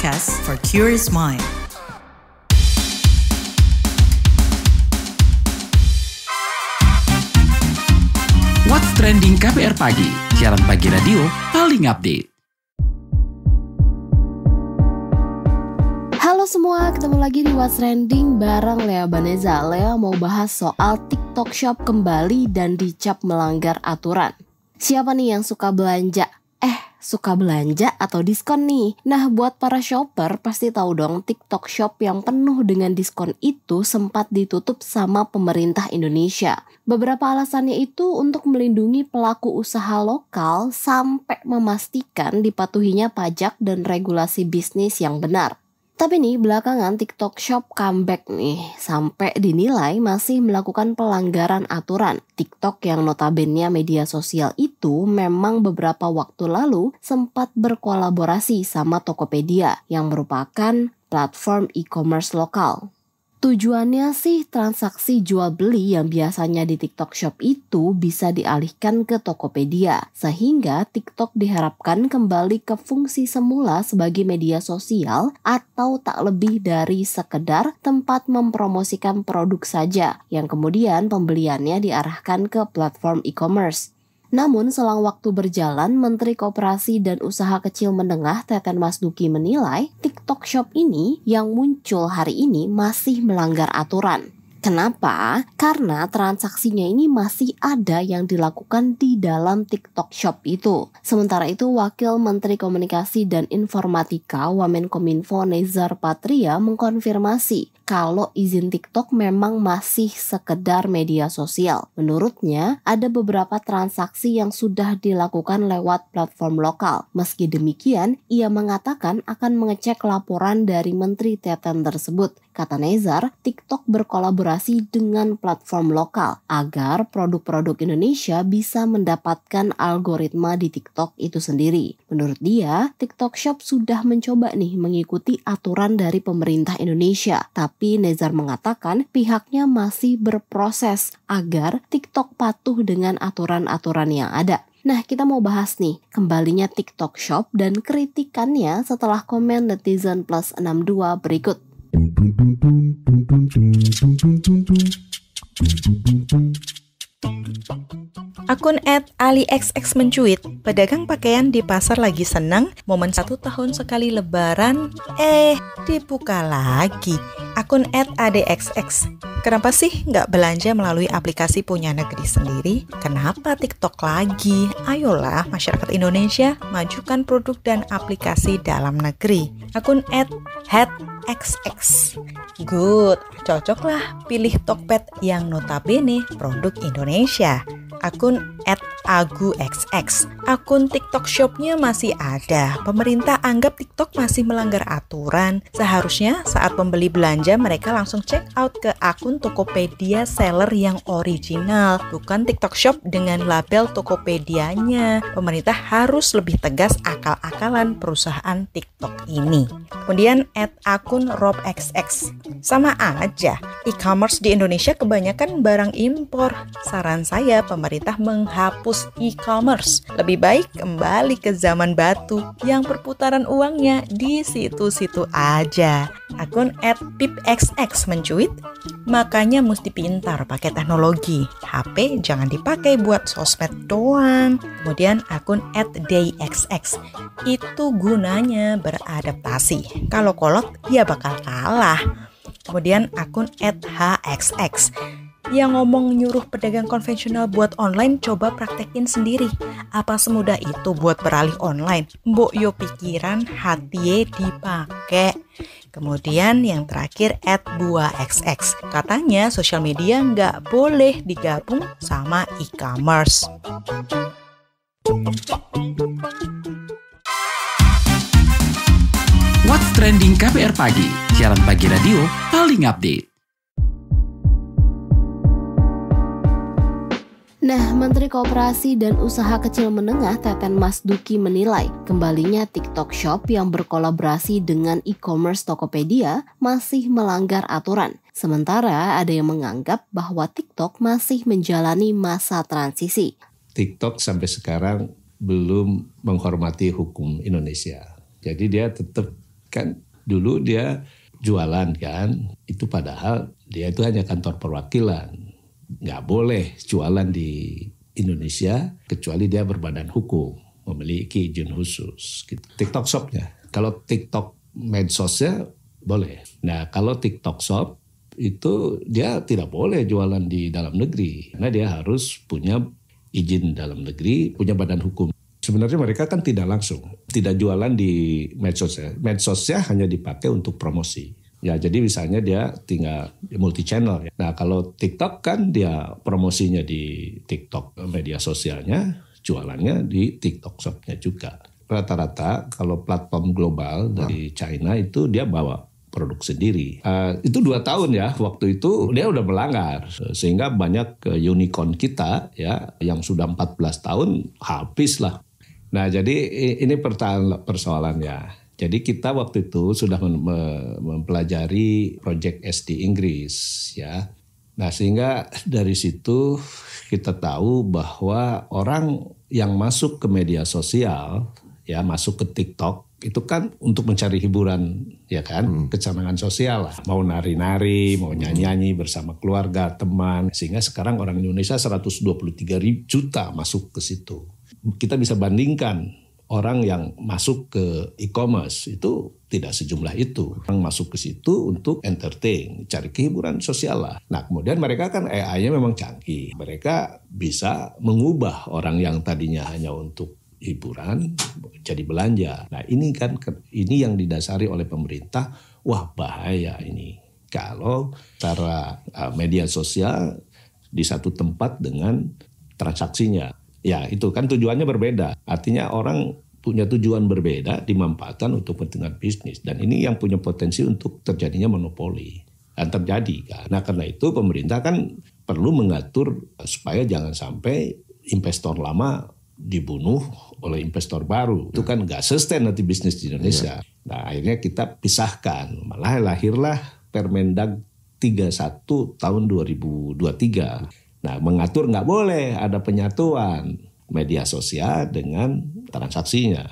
podcast for curious mind. What's Trending KBR Pagi, siaran pagi radio paling update. Halo semua, ketemu lagi di What's Trending bareng Lea Baneza. Lea mau bahas soal TikTok Shop kembali dan dicap melanggar aturan. Siapa nih yang suka belanja? Suka belanja atau diskon nih? Nah, buat para shopper pasti tahu dong TikTok Shop yang penuh dengan diskon itu sempat ditutup sama pemerintah Indonesia. Beberapa alasannya itu untuk melindungi pelaku usaha lokal sampai memastikan dipatuhinya pajak dan regulasi bisnis yang benar. Tapi nih belakangan TikTok Shop comeback nih sampai dinilai masih melakukan pelanggaran aturan. TikTok yang notabene media sosial itu memang beberapa waktu lalu sempat berkolaborasi sama Tokopedia yang merupakan platform e-commerce lokal. Tujuannya sih transaksi jual beli yang biasanya di TikTok Shop itu bisa dialihkan ke Tokopedia, sehingga TikTok diharapkan kembali ke fungsi semula sebagai media sosial atau tak lebih dari sekedar tempat mempromosikan produk saja, yang kemudian pembeliannya diarahkan ke platform e-commerce. Namun selang waktu berjalan, Menteri Koperasi dan Usaha Kecil Menengah Teten Mas Duki menilai TikTok Shop ini yang muncul hari ini masih melanggar aturan. Kenapa? Karena transaksinya ini masih ada yang dilakukan di dalam TikTok Shop itu. Sementara itu, Wakil Menteri Komunikasi dan Informatika Wamenkominfo Nezar Patria mengkonfirmasi kalau izin TikTok memang masih sekedar media sosial. Menurutnya, ada beberapa transaksi yang sudah dilakukan lewat platform lokal. Meski demikian, ia mengatakan akan mengecek laporan dari Menteri Teten tersebut. Kata Nezar, TikTok berkolaborasi dengan platform lokal agar produk-produk Indonesia bisa mendapatkan algoritma di TikTok itu sendiri. Menurut dia, TikTok Shop sudah mencoba nih mengikuti aturan dari pemerintah Indonesia. Tapi Nezar mengatakan pihaknya masih berproses agar TikTok patuh dengan aturan-aturan yang ada. Nah, kita mau bahas nih kembalinya TikTok Shop dan kritikannya setelah komen netizen plus 62 berikut. Akun @alixx mencuit, pedagang pakaian di pasar lagi senang, momen 1 tahun sekali lebaran, dibuka lagi. Akun @adxx, kenapa sih nggak belanja melalui aplikasi punya negeri sendiri? Kenapa TikTok lagi? Ayolah masyarakat Indonesia, majukan produk dan aplikasi dalam negeri. Akun @headxx, good, cocoklah pilih Tokped yang notabene produk Indonesia. Akun @aguxx, akun TikTok Shop-nya masih ada. Pemerintah anggap TikTok masih melanggar aturan. Seharusnya saat pembeli belanja mereka langsung check out ke akun Tokopedia seller yang original, bukan TikTok Shop dengan label Tokopedianya. Pemerintah harus lebih tegas akal-akalan perusahaan TikTok ini. Kemudian akun robxx, sama aja. E-commerce di Indonesia kebanyakan barang impor. Saran saya pemerintah menghapus e-commerce. Lebih baik kembali ke zaman batu yang perputaran uangnya di situ-situ aja. Akun @pipxx mencuit, makanya mesti pintar pakai teknologi. HP jangan dipakai buat sosmed doang. Kemudian akun @dayxx, itu gunanya beradaptasi. Kalau kolot ya bakal kalah. Kemudian akun @hxx, yang ngomong nyuruh pedagang konvensional buat online, coba praktekin sendiri. Apa semudah itu buat beralih online? Mbok yo pikiran hati dipake. Kemudian yang terakhir @buaxx, katanya sosial media nggak boleh digabung sama e-commerce. What's Trending KBR Pagi, siaran pagi radio paling update. Nah, Menteri Koperasi dan Usaha Kecil Menengah Teten Mas Duki menilai kembalinya TikTok Shop yang berkolaborasi dengan e-commerce Tokopedia masih melanggar aturan. Sementara ada yang menganggap bahwa TikTok masih menjalani masa transisi. TikTok sampai sekarang belum menghormati hukum Indonesia. Jadi dia tetap Kan dulu dia jualan kan, itu padahal dia itu hanya kantor perwakilan. Nggak boleh jualan di Indonesia kecuali dia berbadan hukum, memiliki izin khusus. Gitu. TikTok Shop-nya. Kalau TikTok medsosnya boleh. Nah kalau TikTok Shop itu dia tidak boleh jualan di dalam negeri. Karena dia harus punya izin dalam negeri, punya badan hukum. Sebenarnya mereka kan tidak langsung, tidak jualan di medsosnya. Medsosnya hanya dipakai untuk promosi. Ya jadi misalnya dia tinggal multi channel. Nah kalau TikTok kan dia promosinya di TikTok media sosialnya, jualannya di TikTok Shop-nya juga. Rata-rata kalau platform global dari China itu dia bawa produk sendiri. Itu 2 tahun ya, waktu itu dia udah melanggar. Sehingga banyak unicorn kita ya yang sudah 14 tahun habis lah. Nah jadi ini persoalannya. Jadi kita waktu itu sudah mempelajari project SD Inggris ya. Nah sehingga dari situ kita tahu bahwa orang yang masuk ke media sosial ya masuk ke TikTok itu kan untuk mencari hiburan ya kan, kesenangan sosial lah. Mau nari-nari, mau nyanyi-nyanyi bersama keluarga, teman. Sehingga sekarang orang Indonesia 123 juta masuk ke situ. Kita bisa bandingkan orang yang masuk ke e-commerce itu tidak sejumlah itu. Orang masuk ke situ untuk entertain, cari kehiburan sosial lah. Nah kemudian mereka kan AI-nya memang canggih. Mereka bisa mengubah orang yang tadinya hanya untuk hiburan jadi belanja. Nah ini kan ini yang didasari oleh pemerintah. Wah bahaya ini kalau cara media sosial di satu tempat dengan transaksinya. Ya itu kan tujuannya berbeda. Artinya orang punya tujuan berbeda dimanfaatkan untuk kepentingan bisnis. Dan ini yang punya potensi untuk terjadinya monopoli. Dan terjadi kan. Nah karena itu pemerintah kan perlu mengatur supaya jangan sampai investor lama dibunuh oleh investor baru. Itu kan nggak sustain nanti bisnis di Indonesia. Nah akhirnya kita pisahkan. Malah lahirlah Permendag 31 tahun 2023. Nah mengatur nggak boleh ada penyatuan media sosial dengan transaksinya.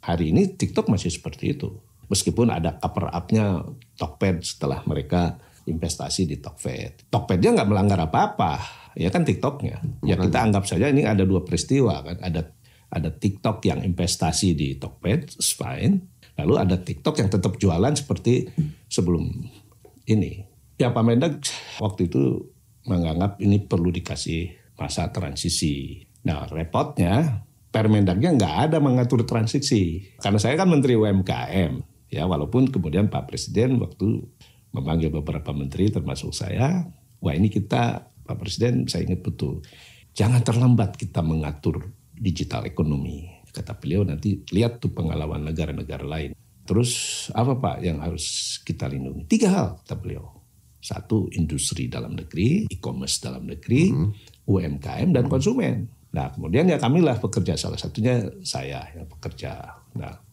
Hari ini TikTok masih seperti itu. Meskipun ada cover up-nya Tokped setelah mereka investasi di Tokped. Tokpednya nggak melanggar apa-apa. Ya kan TikToknya. Ya kita anggap saja ini ada 2 peristiwa kan. Ada TikTok yang investasi di Tokped, fine. Lalu ada TikTok yang tetap jualan seperti sebelum ini. Ya Pak Mendag waktu itu menganggap ini perlu dikasih masa transisi. Nah repotnya Permendagnya nggak ada mengatur transisi. Karena saya kan Menteri UMKM. Ya walaupun kemudian Pak Presiden waktu memanggil beberapa menteri termasuk saya. Wah ini kita Pak Presiden saya ingat betul. Jangan terlambat kita mengatur digital ekonomi. Kata beliau nanti lihat tuh pengalaman negara-negara lain. Terus apa Pak yang harus kita lindungi? 3 hal kata beliau. 1 industri dalam negeri, e-commerce dalam negeri, UMKM dan konsumen. Nah kemudian ya kamilah pekerja, salah satunya saya yang bekerja. Nah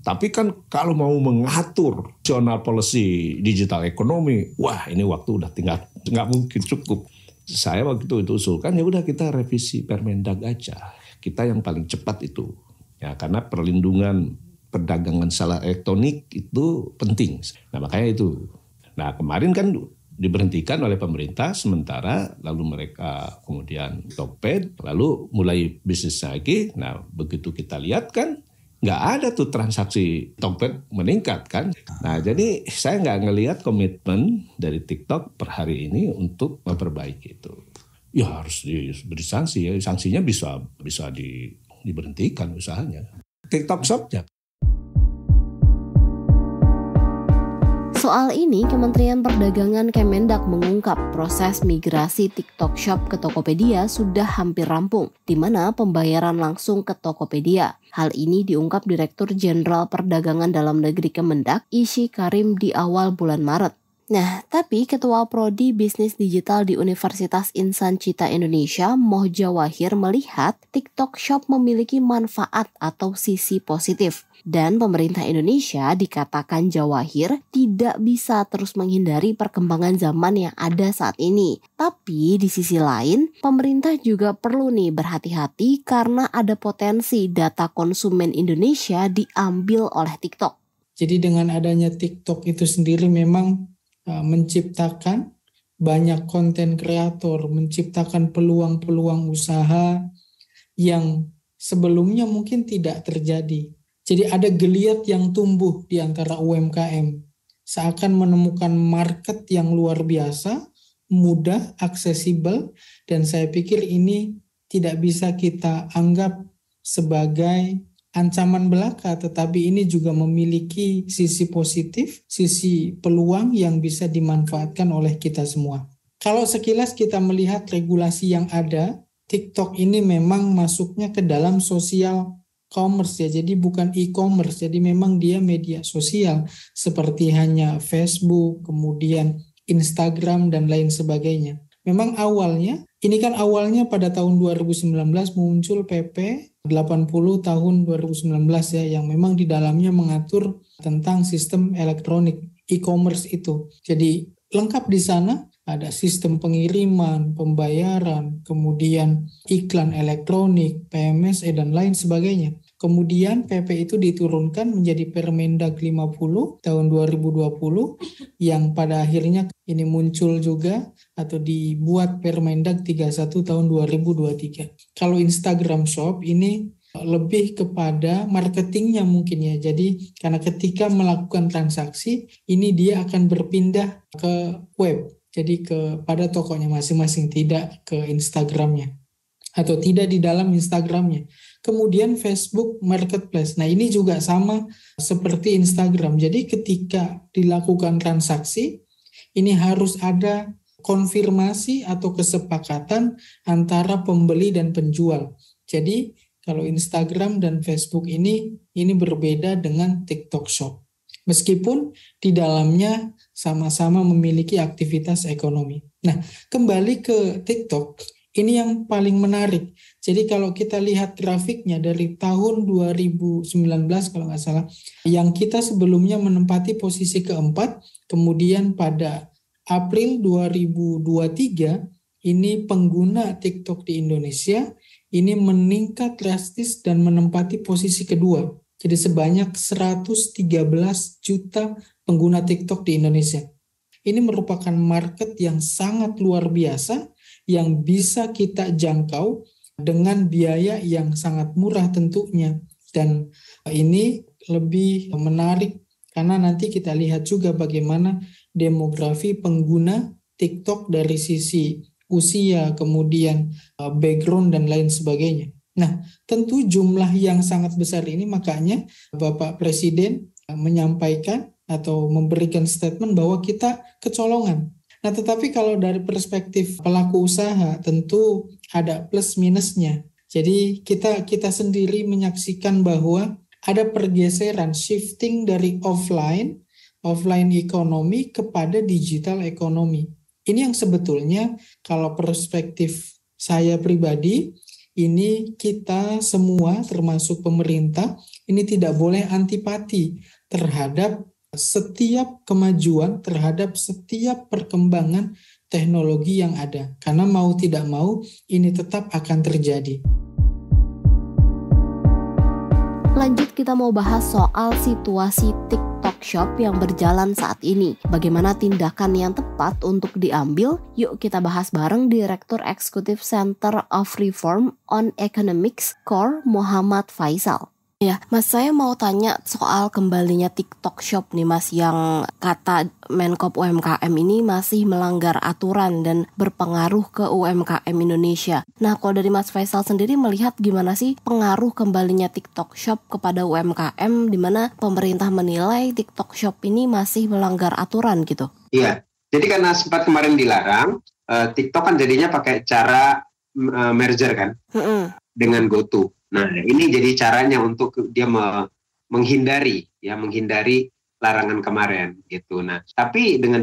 tapi kan kalau mau mengatur national policy digital ekonomi, wah ini waktu udah tinggal nggak mungkin cukup. Saya waktu itu usulkan ya udah kita revisi Permendag aja. Kita yang paling cepat itu. Ya karena perlindungan perdagangan secara elektronik itu penting. Nah makanya itu. Nah kemarin kan diberhentikan oleh pemerintah sementara lalu mereka kemudian Tokped lalu mulai bisnis lagi. Nah begitu kita lihat kan nggak ada tuh transaksi Tokped meningkat kan. Nah jadi saya nggak ngelihat komitmen dari TikTok per hari ini untuk memperbaiki itu. Ya harus diberi sanksi ya. Sanksinya bisa diberhentikan usahanya. TikTok Shop-nya. Soal ini, Kementerian Perdagangan Kemendak mengungkap proses migrasi TikTok Shop ke Tokopedia sudah hampir rampung, di mana pembayaran langsung ke Tokopedia. Hal ini diungkap Direktur Jenderal Perdagangan Dalam Negeri Kemendak, Isy Karim di awal bulan Maret. Nah, tapi Ketua Prodi Bisnis Digital di Universitas Insan Cita Indonesia, Moh Jawahir melihat TikTok Shop memiliki manfaat atau sisi positif. Dan pemerintah Indonesia, dikatakan Jawahir, tidak bisa terus menghindari perkembangan zaman yang ada saat ini. Tapi di sisi lain, pemerintah juga perlu berhati-hati karena ada potensi data konsumen Indonesia diambil oleh TikTok. Jadi dengan adanya TikTok itu sendiri memang menciptakan banyak konten kreator, menciptakan peluang-peluang usaha yang sebelumnya mungkin tidak terjadi. Jadi ada geliat yang tumbuh di antara UMKM, seakan menemukan market yang luar biasa, mudah, aksesibel, dan saya pikir ini tidak bisa kita anggap sebagai ancaman belaka, tetapi ini juga memiliki sisi positif, sisi peluang yang bisa dimanfaatkan oleh kita semua. Kalau sekilas kita melihat regulasi yang ada, TikTok ini memang masuknya ke dalam social commerce ya, jadi bukan e-commerce, jadi memang dia media sosial seperti hanya Facebook, kemudian Instagram dan lain sebagainya. Memang awalnya, ini kan awalnya pada tahun 2019 muncul PP 80 tahun 2019 ya, yang memang di dalamnya mengatur tentang sistem elektronik e-commerce itu. Jadi lengkap di sana, ada sistem pengiriman, pembayaran, kemudian iklan elektronik, PMSE dan lain sebagainya. Kemudian PP itu diturunkan menjadi Permendag 50 tahun 2020 yang pada akhirnya ini muncul juga atau dibuat Permendag 31 tahun 2023. Kalau Instagram Shop ini lebih kepada marketingnya mungkin ya. Jadi karena ketika melakukan transaksi ini dia akan berpindah ke web. Jadi kepada tokonya masing-masing, tidak ke Instagramnya atau tidak di dalam Instagramnya. Kemudian Facebook Marketplace. Nah ini juga sama seperti Instagram. Jadi ketika dilakukan transaksi, ini harus ada konfirmasi atau kesepakatan antara pembeli dan penjual. Jadi kalau Instagram dan Facebook ini berbeda dengan TikTok Shop. Meskipun di dalamnya sama-sama memiliki aktivitas ekonomi. Nah, kembali ke TikTok, ini yang paling menarik. Jadi kalau kita lihat grafiknya dari tahun 2019 kalau nggak salah, yang kita sebelumnya menempati posisi keempat, kemudian pada April 2023, ini pengguna TikTok di Indonesia, ini meningkat drastis dan menempati posisi kedua. Jadi sebanyak 113 juta pengguna TikTok di Indonesia. Ini merupakan market yang sangat luar biasa yang bisa kita jangkau dengan biaya yang sangat murah tentunya. Dan ini lebih menarik karena nanti kita lihat juga bagaimana demografi pengguna TikTok dari sisi usia, kemudian background dan lain sebagainya. Nah, tentu jumlah yang sangat besar ini makanya Bapak Presiden menyampaikan atau memberikan statement bahwa kita kecolongan. Nah, tetapi kalau dari perspektif pelaku usaha tentu ada plus minusnya. Jadi kita sendiri menyaksikan bahwa ada pergeseran shifting dari offline ekonomi kepada digital ekonomi. Ini yang sebetulnya kalau perspektif saya pribadi, ini kita semua termasuk pemerintah ini tidak boleh antipati terhadap setiap kemajuan, terhadap setiap perkembangan teknologi yang ada. Karena mau tidak mau ini tetap akan terjadi. Lanjut kita mau bahas soal situasi TikTok Shop yang berjalan saat ini. Bagaimana tindakan yang tepat untuk diambil? Yuk kita bahas bareng Direktur Eksekutif Center of Reform on Economics Core Muhammad Faisal. Ya, Mas, saya mau tanya soal kembalinya TikTok Shop nih, Mas, yang kata Menkop UMKM ini masih melanggar aturan dan berpengaruh ke UMKM Indonesia. Nah, kalau dari Mas Faisal sendiri melihat gimana sih pengaruh kembalinya TikTok Shop kepada UMKM, di mana pemerintah menilai TikTok Shop ini masih melanggar aturan gitu? Iya, jadi karena sempat kemarin dilarang, TikTok kan jadinya pakai cara merger kan, dengan GoTo. Nah, ini jadi caranya untuk dia menghindari larangan kemarin gitu. Nah, tapi dengan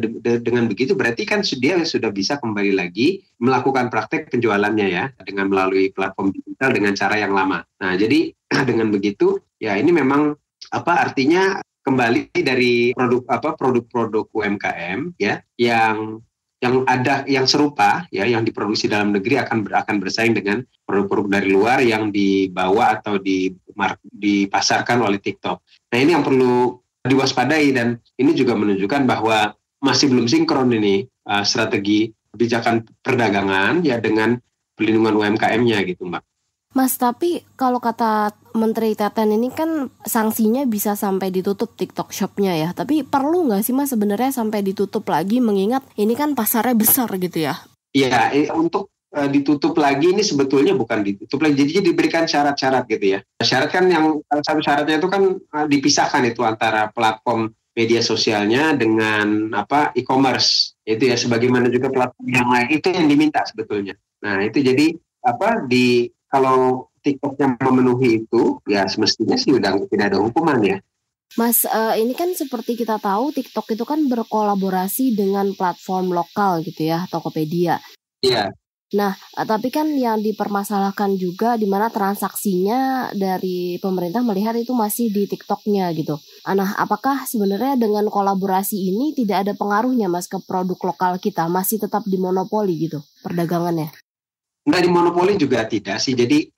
begitu berarti kan dia sudah bisa kembali lagi melakukan praktek penjualannya ya dengan melalui platform digital dengan cara yang lama. Nah, jadi dengan begitu ya ini memang artinya kembali dari produk-produk UMKM ya yang serupa ya yang diproduksi dalam negeri akan bersaing dengan produk-produk dari luar yang dibawa atau dipasarkan oleh TikTok. Nah, ini yang perlu diwaspadai, dan ini juga menunjukkan bahwa masih belum sinkron ini strategi kebijakan perdagangan ya dengan pelindungan UMKM-nya gitu, Mbak. Mas, tapi kalau kata Menteri Teten ini kan sanksinya bisa sampai ditutup TikTok Shop-nya ya. Tapi perlu nggak sih Mas sebenarnya sampai ditutup lagi, mengingat ini kan pasarnya besar gitu ya? Iya, untuk ditutup lagi ini sebetulnya bukan ditutup lagi, jadi diberikan syarat-syarat gitu ya. Syarat kan yang satu syaratnya itu kan dipisahkan itu antara platform media sosialnya dengan e-commerce. Itu ya, sebagaimana juga platform yang lain, itu yang diminta sebetulnya. Nah, itu jadi kalau TikTok yang memenuhi itu, ya semestinya sih udah tidak ada hukuman ya. Mas, ini kan seperti kita tahu TikTok itu kan berkolaborasi dengan platform lokal gitu ya, Tokopedia. Iya. Nah, tapi kan yang dipermasalahkan juga di mana transaksinya dari pemerintah melihat itu masih di TikTok-nya gitu. Nah, apakah sebenarnya dengan kolaborasi ini tidak ada pengaruhnya Mas ke produk lokal kita? Masih tetap dimonopoli gitu perdagangannya? Nggak dimonopoli juga tidak sih. Jadi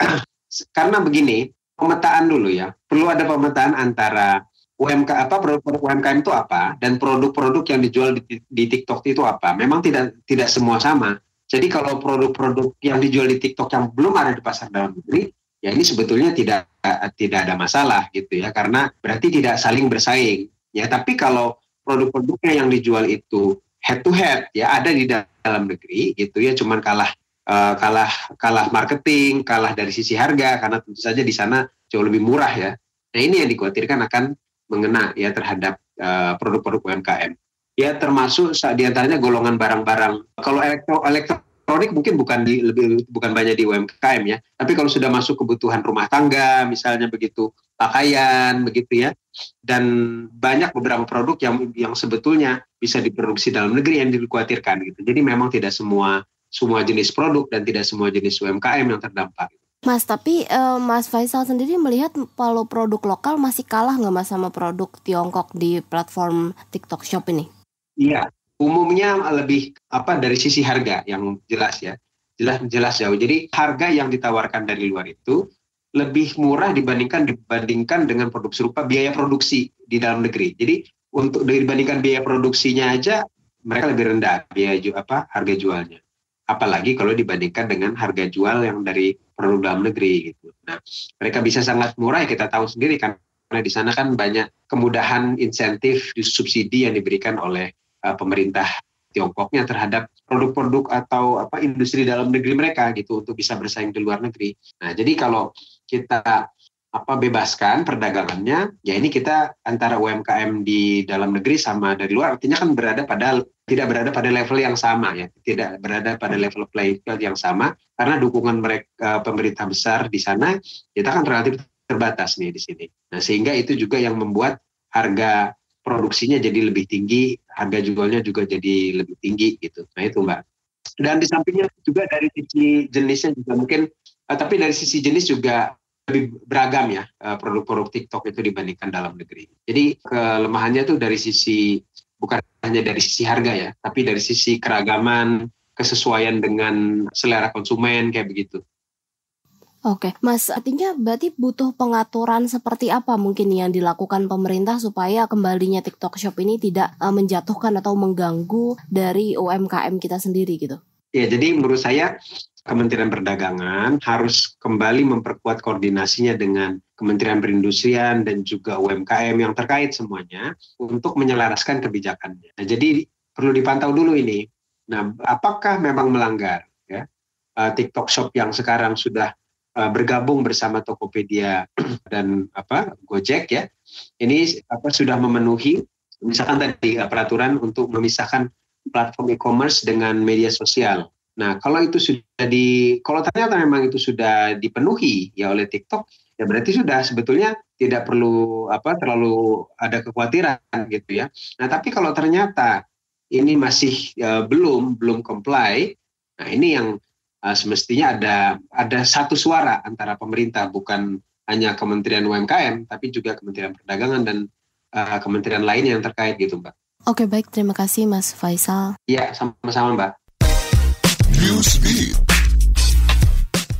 karena begini, pemetaan dulu ya. Perlu ada pemetaan antara produk UMKM itu apa dan produk-produk yang dijual di TikTok itu apa. Memang tidak semua sama. Jadi kalau produk-produk yang dijual di TikTok yang belum ada di pasar dalam negeri, ya ini sebetulnya tidak ada masalah gitu ya, karena berarti tidak saling bersaing. Ya, tapi kalau produk-produknya yang dijual itu head to head ya, ada di dalam negeri gitu ya, cuman kalah marketing, kalah dari sisi harga, karena tentu saja di sana jauh lebih murah ya. Nah, ini yang dikhawatirkan akan mengena ya terhadap produk-produk UMKM. Ya, termasuk diantaranya golongan barang-barang. Kalau elektronik mungkin bukan banyak di UMKM ya, tapi kalau sudah masuk kebutuhan rumah tangga, misalnya begitu, pakaian begitu ya, dan banyak beberapa produk yang sebetulnya bisa diproduksi dalam negeri yang dikhawatirkan gitu. Jadi memang tidak semua jenis produk dan tidak semua jenis UMKM yang terdampak. Mas, tapi Mas Faisal sendiri melihat kalau produk lokal masih kalah nggak Mas sama produk Tiongkok di platform TikTok Shop ini? Iya, umumnya lebih dari sisi harga yang jelas ya, jelas jauh. Jadi harga yang ditawarkan dari luar itu lebih murah dibandingkan dengan produk serupa, biaya produksi di dalam negeri. Jadi untuk dibandingkan biaya produksinya aja mereka lebih rendah harga jualnya. Apalagi kalau dibandingkan dengan harga jual yang dari produk dalam negeri gitu. Nah, mereka bisa sangat murah ya, kita tahu sendiri kan, karena di sana kan banyak kemudahan insentif subsidi yang diberikan oleh pemerintah Tiongkoknya terhadap produk-produk atau industri dalam negeri mereka gitu untuk bisa bersaing di luar negeri. Nah, jadi kalau kita bebaskan perdagangannya, ya ini kita antara UMKM di dalam negeri sama dari luar, artinya kan tidak berada pada level yang sama ya, tidak berada pada level playing field yang sama, karena dukungan mereka pemerintah besar di sana kita kan relatif terbatas nih di sini. Nah, sehingga itu juga yang membuat harga produksinya jadi lebih tinggi, harga jualnya juga jadi lebih tinggi gitu. Nah itu Mbak. Dan di sampingnya juga dari sisi jenisnya juga mungkin, tapi dari sisi jenis juga lebih beragam ya produk-produk TikTok itu dibandingkan dalam negeri. Jadi kelemahannya tuh dari sisi, bukan hanya dari sisi harga ya, tapi dari sisi keragaman, kesesuaian dengan selera konsumen kayak begitu. Oke, Mas, artinya berarti butuh pengaturan seperti apa mungkin yang dilakukan pemerintah supaya kembalinya TikTok Shop ini tidak menjatuhkan atau mengganggu dari UMKM kita sendiri gitu? Ya, jadi menurut saya Kementerian Perdagangan harus kembali memperkuat koordinasinya dengan Kementerian Perindustrian dan juga UMKM yang terkait semuanya untuk menyelaraskan kebijakannya. Nah, jadi perlu dipantau dulu ini. Nah, apakah memang melanggar ya TikTok Shop yang sekarang sudah bergabung bersama Tokopedia dan Gojek ya, ini sudah memenuhi misalkan tadi peraturan untuk memisahkan platform e-commerce dengan media sosial. Nah, kalau ternyata memang itu sudah dipenuhi ya oleh TikTok, ya berarti sudah sebetulnya tidak perlu terlalu ada kekhawatiran gitu ya. Nah, tapi kalau ternyata ini masih belum comply, nah ini yang semestinya ada satu suara antara pemerintah, bukan hanya Kementerian UMKM, tapi juga Kementerian Perdagangan dan kementerian lain yang terkait gitu, Mbak. Oke, baik. Terima kasih, Mas Faisal. Iya, sama-sama, Mbak.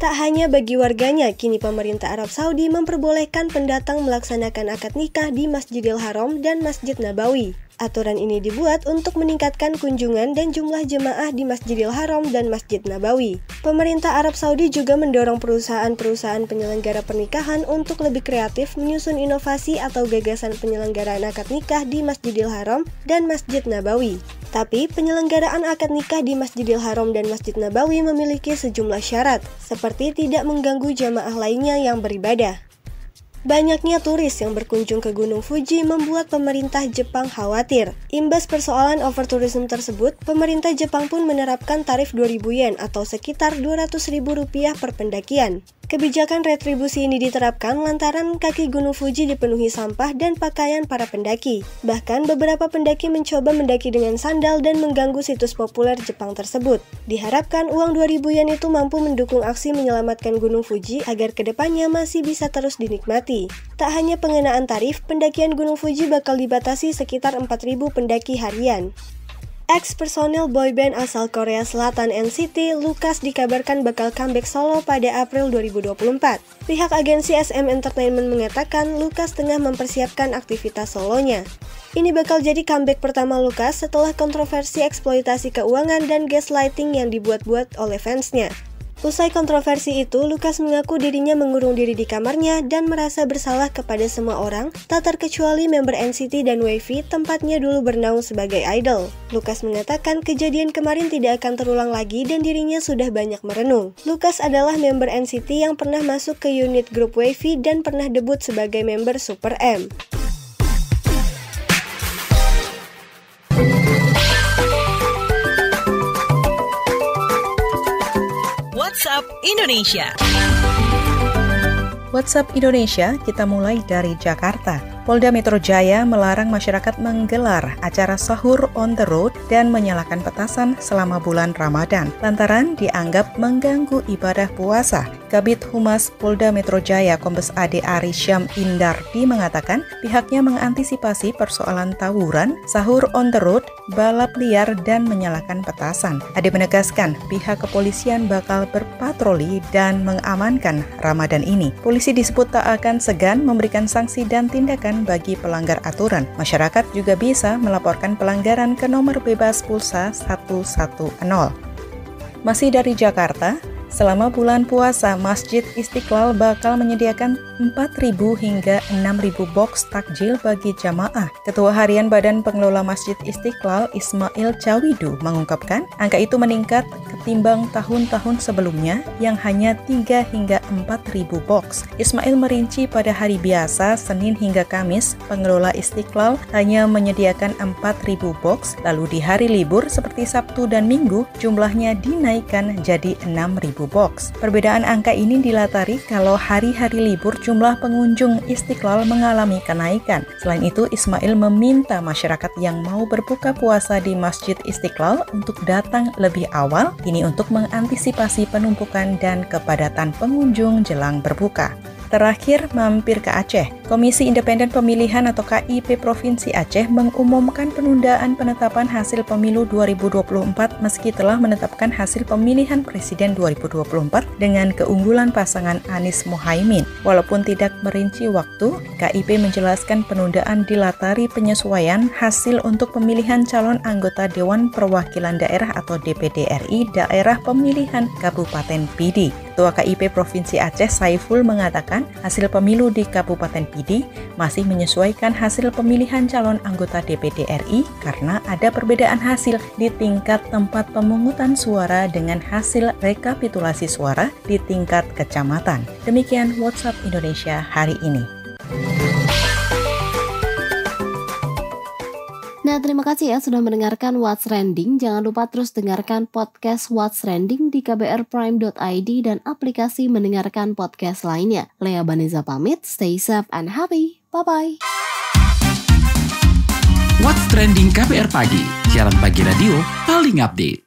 Tak hanya bagi warganya, kini pemerintah Arab Saudi memperbolehkan pendatang melaksanakan akad nikah di Masjidil Haram dan Masjid Nabawi. Aturan ini dibuat untuk meningkatkan kunjungan dan jumlah jemaah di Masjidil Haram dan Masjid Nabawi. Pemerintah Arab Saudi juga mendorong perusahaan-perusahaan penyelenggara pernikahan untuk lebih kreatif menyusun inovasi atau gagasan penyelenggaraan akad nikah di Masjidil Haram dan Masjid Nabawi. Tapi, penyelenggaraan akad nikah di Masjidil Haram dan Masjid Nabawi memiliki sejumlah syarat, seperti tidak mengganggu jamaah lainnya yang beribadah. Banyaknya turis yang berkunjung ke Gunung Fuji membuat pemerintah Jepang khawatir. Imbas persoalan overtourism tersebut, pemerintah Jepang pun menerapkan tarif 2.000 yen atau sekitar Rp200.000 per pendakian. Kebijakan retribusi ini diterapkan lantaran kaki Gunung Fuji dipenuhi sampah dan pakaian para pendaki. Bahkan beberapa pendaki mencoba mendaki dengan sandal dan mengganggu situs populer Jepang tersebut. Diharapkan uang 2.000 yen itu mampu mendukung aksi menyelamatkan Gunung Fuji agar kedepannya masih bisa terus dinikmati. Tak hanya pengenaan tarif, pendakian Gunung Fuji bakal dibatasi sekitar 4.000 pendaki harian. Ex-personil boyband asal Korea Selatan NCT, Lucas dikabarkan bakal comeback solo pada April 2024. Pihak agensi SM Entertainment mengatakan Lucas tengah mempersiapkan aktivitas solonya. Ini bakal jadi comeback pertama Lucas setelah kontroversi eksploitasi keuangan dan gaslighting yang dibuat-buat oleh fansnya. Usai kontroversi itu, Lucas mengaku dirinya mengurung diri di kamarnya dan merasa bersalah kepada semua orang, tak terkecuali member NCT dan WayV tempatnya dulu bernaung sebagai idol. Lucas mengatakan kejadian kemarin tidak akan terulang lagi dan dirinya sudah banyak merenung. Lucas adalah member NCT yang pernah masuk ke unit grup WayV dan pernah debut sebagai member Super M. WhatsApp Indonesia. WhatsApp Indonesia, kita mulai dari Jakarta. Polda Metro Jaya melarang masyarakat menggelar acara sahur on the road dan menyalakan petasan selama bulan Ramadan lantaran dianggap mengganggu ibadah puasa. Kabid Humas Polda Metro Jaya Kombes Ade Ari Syam Indardi mengatakan pihaknya mengantisipasi persoalan tawuran, sahur on the road, balap liar, dan menyalakan petasan. Ade menegaskan pihak kepolisian bakal berpatroli dan mengamankan Ramadan ini. Polisi disebut tak akan segan memberikan sanksi dan tindakan bagi pelanggar aturan. Masyarakat juga bisa melaporkan pelanggaran ke nomor bebas pulsa 110. Masih dari Jakarta, selama bulan puasa, Masjid Istiqlal bakal menyediakan 4.000 hingga 6.000 box takjil bagi jamaah. Ketua Harian Badan Pengelola Masjid Istiqlal Ismail Cawidu mengungkapkan angka itu meningkat ketimbang tahun-tahun sebelumnya yang hanya 3 hingga 4.000 box. Ismail merinci pada hari biasa, Senin hingga Kamis, pengelola Istiqlal hanya menyediakan 4.000 box, lalu di hari libur seperti Sabtu dan Minggu, jumlahnya dinaikkan jadi 6.000 box. Perbedaan angka ini dilatari kalau hari-hari libur jumlah pengunjung Istiqlal mengalami kenaikan. Selain itu, Ismail meminta masyarakat yang mau berbuka puasa di Masjid Istiqlal untuk datang lebih awal, ini untuk mengantisipasi penumpukan dan kepadatan pengunjung jelang berbuka. Terakhir, mampir ke Aceh. Komisi Independen Pemilihan atau KIP Provinsi Aceh mengumumkan penundaan penetapan hasil pemilu 2024 meski telah menetapkan hasil pemilihan presiden 2024 dengan keunggulan pasangan Anies Mohaimin. Walaupun tidak merinci waktu, KIP menjelaskan penundaan dilatari penyesuaian hasil untuk pemilihan calon anggota Dewan Perwakilan Daerah atau DPD RI daerah pemilihan Kabupaten Pidi. Ketua KIP Provinsi Aceh Saiful mengatakan hasil pemilu di Kabupaten Pidi masih menyesuaikan hasil pemilihan calon anggota DPD RI karena ada perbedaan hasil di tingkat tempat pemungutan suara dengan hasil rekapitulasi suara di tingkat kecamatan. Demikian WhatsApp Indonesia hari ini. Nah, terima kasih ya sudah mendengarkan What's Trending. Jangan lupa terus dengarkan podcast What's Trending di kbrprime.id dan aplikasi mendengarkan podcast lainnya. Lea Baneza pamit, stay safe and happy. Bye-bye. What's Trending KBR Pagi, siaran pagi radio paling update.